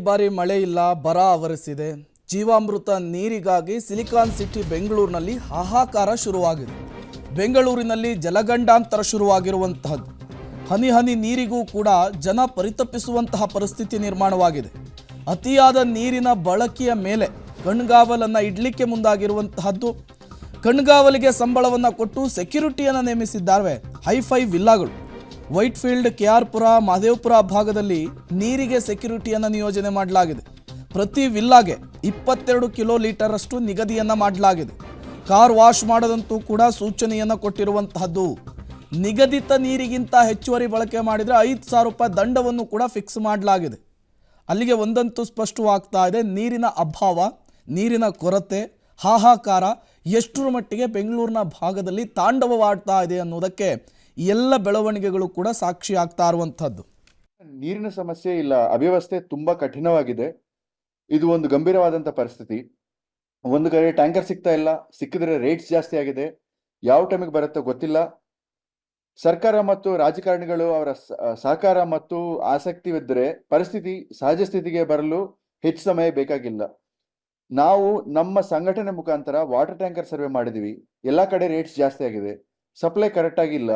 ಬಾರಿ ಮಳೆ ಇಲ್ಲ, ಬರ ಆವರಿಸಿದೆ. ಜೀವಾಮೃತ ನೀರಿಗಾಗಿ ಸಿಲಿಕಾನ್ ಸಿಟಿ ಬೆಂಗಳೂರಿನಲ್ಲಿ ಹಾಹಾಕಾರ ಶುರುವಾಗಿದೆ. ಬೆಂಗಳೂರಿನಲ್ಲಿ ಜಲಗಂಡಾಂತರ ಶುರುವಾಗಿರುವಂತಹದ್ದು. ಹನಿ ಹನಿ ನೀರಿಗೂ ಕೂಡ ಜನ ಪರಿತಪಿಸುವಂತಹ ಪರಿಸ್ಥಿತಿ ನಿರ್ಮಾಣವಾಗಿದೆ. ಅತಿಯಾದ ನೀರಿನ ಬಳಕೆಯ ಮೇಲೆ ಕಣ್ಗಾವಲನ್ನು ಇಡ್ಲಿಕ್ಕೆ ಮುಂದಾಗಿರುವಂತಹದ್ದು. ಕಣ್ಗಾವಲಿಗೆ ಸಂಬಳವನ್ನು ಕೊಟ್ಟು ಸೆಕ್ಯೂರಿಟಿಯನ್ನು ನೇಮಿಸಿದ್ದಾರೆ ಹೈಫೈ ವಿಲ್ಲಾಗಳು. ವೈಟ್ಫೀಲ್ಡ್, ಕೆಆರ್ ಪುರ, ಮಹದೇವಪುರ ಭಾಗದಲ್ಲಿ ನೀರಿಗೆ ಸೆಕ್ಯೂರಿಟಿಯನ್ನು ನಿಯೋಜನೆ ಮಾಡಲಾಗಿದೆ. ಪ್ರತಿ ವಿಲ್ಲಾಗೆ 22 ಕಿಲೋ ಲೀಟರ್ ಅಷ್ಟು ನಿಗದಿಯನ್ನು ಮಾಡಲಾಗಿದೆ. ಕಾರ್ ವಾಶ್ ಮಾಡದಂತೂ ಕೂಡ ಸೂಚನೆಯನ್ನು ಕೊಟ್ಟಿರುವಂತಹದ್ದು. ನಿಗದಿತ ನೀರಿಗಿಂತ ಹೆಚ್ಚುವರಿ ಬಳಕೆ ಮಾಡಿದರೆ 5,000 ರೂಪಾಯಿ ದಂಡವನ್ನು ಕೂಡ ಫಿಕ್ಸ್ ಮಾಡಲಾಗಿದೆ. ಅಲ್ಲಿಗೆ ಒಂದಂತೂ ಸ್ಪಷ್ಟವಾಗ್ತಾ ಇದೆ, ನೀರಿನ ಅಭಾವ, ನೀರಿನ ಕೊರತೆ, ಹಾಹಾಕಾರ ಎಷ್ಟರ ಮಟ್ಟಿಗೆ ಬೆಂಗಳೂರಿನ ಭಾಗದಲ್ಲಿ ತಾಂಡವವಾಡ್ತಾ ಇದೆ ಅನ್ನೋದಕ್ಕೆ ಎಲ್ಲ ಬೆಳವಣಿಗೆಗಳು ಕೂಡ ಸಾಕ್ಷಿ ಆಗ್ತಾ ಇರುವಂಥದ್ದು. ನೀರಿನ ಸಮಸ್ಯೆ ಇಲ್ಲ, ಅವ್ಯವಸ್ಥೆ ತುಂಬಾ ಕಠಿಣವಾಗಿದೆ. ಇದು ಒಂದು ಗಂಭೀರವಾದಂಥ ಪರಿಸ್ಥಿತಿ. ಒಂದು ಕಡೆ ಟ್ಯಾಂಕರ್ ಸಿಗ್ತಾ ಇಲ್ಲ, ಸಿಕ್ಕಿದ್ರೆ ರೇಟ್ಸ್ ಜಾಸ್ತಿ ಆಗಿದೆ, ಯಾವ ಟೈಮಿಗೆ ಬರುತ್ತೋ ಗೊತ್ತಿಲ್ಲ. ಸರ್ಕಾರ ಮತ್ತು ರಾಜಕಾರಣಿಗಳು ಅವರ ಸಹಕಾರ ಮತ್ತು ಆಸಕ್ತಿವಿದ್ದರೆ ಪರಿಸ್ಥಿತಿ ಸಹಜ ಸ್ಥಿತಿಗೆ ಬರಲು ಹೆಚ್ಚು ಸಮಯ ಬೇಕಾಗಿಲ್ಲ. ನಾವು ನಮ್ಮ ಸಂಘಟನೆ ಮುಖಾಂತರ ವಾಟರ್ ಟ್ಯಾಂಕರ್ ಸರ್ವೆ ಮಾಡಿದೀವಿ. ಎಲ್ಲ ಕಡೆ ರೇಟ್ಸ್ ಜಾಸ್ತಿ ಆಗಿದೆ, ಸಪ್ಲೈ ಕರೆಕ್ಟ್ ಆಗಿಲ್ಲ.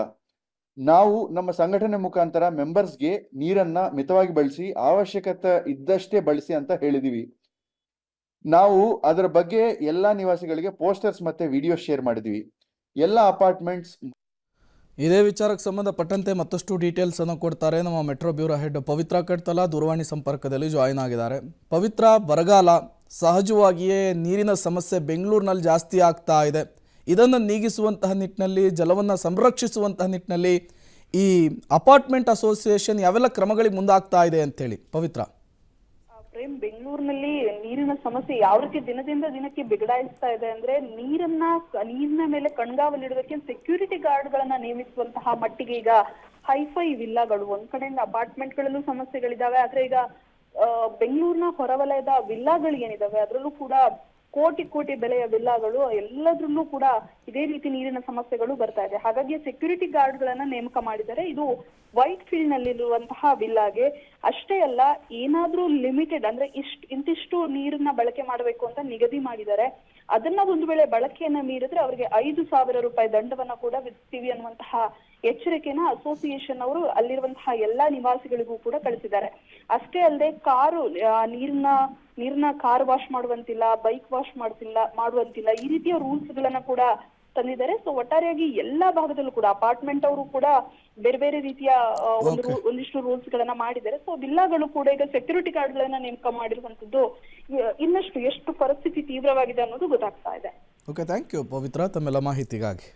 ನಾವು ನಮ್ಮ ಸಂಘಟನೆ ಮುಖಾಂತರ ಮೆಂಬರ್ಸ್ಗೆ ನೀರನ್ನ ಮಿತವಾಗಿ ಬಳಸಿ, ಅವಶ್ಯಕತೆ ಇದ್ದಷ್ಟೇ ಬಳಸಿ ಅಂತ ಹೇಳಿದೀವಿ. ನಾವು ಅದರ ಬಗ್ಗೆ ಎಲ್ಲ ನಿವಾಸಿಗಳಿಗೆ ಪೋಸ್ಟರ್ಸ್ ಮತ್ತೆ ವಿಡಿಯೋ ಶೇರ್ ಮಾಡಿದೀವಿ. ಎಲ್ಲ ಅಪಾರ್ಟ್ಮೆಂಟ್ಸ್. ಇದೇ ವಿಚಾರಕ್ಕೆ ಸಂಬಂಧಪಟ್ಟಂತೆ ಮತ್ತಷ್ಟು ಡೀಟೇಲ್ಸ್ ಅನ್ನು ಕೊಡ್ತಾರೆ ನಮ್ಮ ಮೆಟ್ರೋ ಬ್ಯೂರೋ ಹೆಡ್ ಪವಿತ್ರ ಕಡ್ತಲ ದೂರವಾಣಿ ಸಂಪರ್ಕದಲ್ಲಿ ಜಾಯಿನ್ ಆಗಿದ್ದಾರೆ. ಪವಿತ್ರ, ಬರಗಾಲ ಸಹಜವಾಗಿಯೇ ನೀರಿನ ಸಮಸ್ಯೆ ಬೆಂಗಳೂರಿನಲ್ಲಿ ಜಾಸ್ತಿ ಆಗ್ತಾ ಇದೆ. ಇದನ್ನು ನೀಗಿಸುವಂತಹ ನಿಟ್ಟಿನಲ್ಲಿ, ಜಲವನ್ನು ಸಂರಕ್ಷಿಸುವಂತಹ ನಿಟ್ಟಿನಲ್ಲಿ ಈ ಅಪಾರ್ಟ್ಮೆಂಟ್ ಅಸೋಸಿಯೇಷನ್ ಯಾವೆಲ್ಲ ಕ್ರಮಗಳಿಗೆ ಮುಂದಾಗ್ತಾ ಇದೆ ಅಂತೇಳಿ ಪವಿತ್ರ? ಪ್ರೇಮ್, ಬೆಂಗಳೂರಿನಲ್ಲಿ ನೀರಿನ ಸಮಸ್ಯೆ ಯಾವ ರೀತಿ ದಿನದಿಂದ ದಿನಕ್ಕೆ ಬಿಗಡಾಯಿಸ್ತಾ ಇದೆ ಅಂದ್ರೆ, ನೀರಿನ ಮೇಲೆ ಕಣ್ಗಾವಲಿಡೋದಕ್ಕೆ ಸೆಕ್ಯೂರಿಟಿ ಗಾರ್ಡ್ಗಳನ್ನ ನೇಮಿಸುವಂತಹ ಮಟ್ಟಿಗೆ ಈಗ ಹೈಫೈ ವಿಲ್ಲಾಗಳು, ಒಂದ್ ಕಡೆಯಿಂದ ಅಪಾರ್ಟ್ಮೆಂಟ್ಗಳಲ್ಲೂ ಸಮಸ್ಯೆಗಳಿದಾವೆ. ಆದ್ರೆ ಈಗ ಬೆಂಗಳೂರಿನ ಹೊರವಲಯದ ವಿಲ್ಲಾಗಳು ಏನಿದಾವೆ ಅದರಲ್ಲೂ ಕೂಡ ಕೋಟಿ ಬೆಲೆಯ ವಿಲ್ಲಾಗಳು, ಎಲ್ಲದ್ರಲ್ಲೂ ಕೂಡ ಇದೇ ರೀತಿ ನೀರಿನ ಸಮಸ್ಯೆಗಳು ಬರ್ತಾ ಇದೆ. ಹಾಗಾಗಿ ಸೆಕ್ಯೂರಿಟಿ ಗಾರ್ಡ್ ಗಳನ್ನ ನೇಮಕ ಮಾಡಿದ್ದಾರೆ. ಇದು ವೈಟ್ ಫೀಲ್ಡ್ ನಲ್ಲಿರುವಂತಹ ವಿಲ್ಲಾಗೆ ಅಷ್ಟೇ ಅಲ್ಲ, ಏನಾದ್ರೂ ಲಿಮಿಟೆಡ್ ಅಂದ್ರೆ ಇಂತಿಷ್ಟು ನೀರನ್ನ ಬಳಕೆ ಮಾಡಬೇಕು ಅಂತ ನಿಗದಿ ಮಾಡಿದ್ದಾರೆ. ಅದನ್ನ ಒಂದು ವೇಳೆ ಬಳಕೆಯನ್ನ ಮೀರಿದ್ರೆ ಅವರಿಗೆ 5,000 ರೂಪಾಯಿ ದಂಡವನ್ನ ಕೂಡ ವಿಧಿಸ್ತೀವಿ ಅನ್ನುವಂತಹ ಎಚ್ಚರಿಕೆನ ಅಸೋಸಿಯೇಷನ್ ಅವರು ಅಲ್ಲಿರುವಂತಹ ಎಲ್ಲಾ ನಿವಾಸಿಗಳಿಗೂ ಕೂಡ ಕಳಿಸಿದ್ದಾರೆ. ಅಷ್ಟೇ ಅಲ್ಲದೆ ನೀರನ್ನ ಕಾರ್ ವಾಶ್ ಮಾಡುವಂತಿಲ್ಲ, ಬೈಕ್ ವಾಶ್ ಮಾಡುವಂತಿಲ್ಲ, ಈ ರೀತಿಯ ರೂಲ್ಸ್ ಗಳನ್ನ ಕೂಡ ತಂದಿದ್ದಾರೆ. ಸೊ ಒಟ್ಟಾರೆಯಾಗಿ ಎಲ್ಲಾ ಭಾಗದಲ್ಲೂ ಕೂಡ ಅಪಾರ್ಟ್ಮೆಂಟ್ ಅವರು ಕೂಡ ಬೇರೆ ಬೇರೆ ರೀತಿಯ ಒಂದಿಷ್ಟು ರೂಲ್ಸ್ ಗಳನ್ನ ಮಾಡಿದ್ದಾರೆ. ಸೊ ವಿಲ್ಲಾಗಳು ಕೂಡ ಈಗ ಸೆಕ್ಯೂರಿಟಿ ಗಾರ್ಡ್ ಗಳನ್ನ ನೇಮಕ ಮಾಡಿರುವಂತದ್ದು ಇನ್ನಷ್ಟು ಎಷ್ಟು ಪರಿಸ್ಥಿತಿ ತೀವ್ರವಾಗಿದೆ ಅನ್ನೋದು ಗೊತ್ತಾಗ್ತಾ ಇದೆ. ಓಕೆ, ಥ್ಯಾಂಕ್ ಯು ಪವಿತ್ರ ತಮ್ಮೆಲ್ಲ ಮಾಹಿತಿಗಾಗಿ.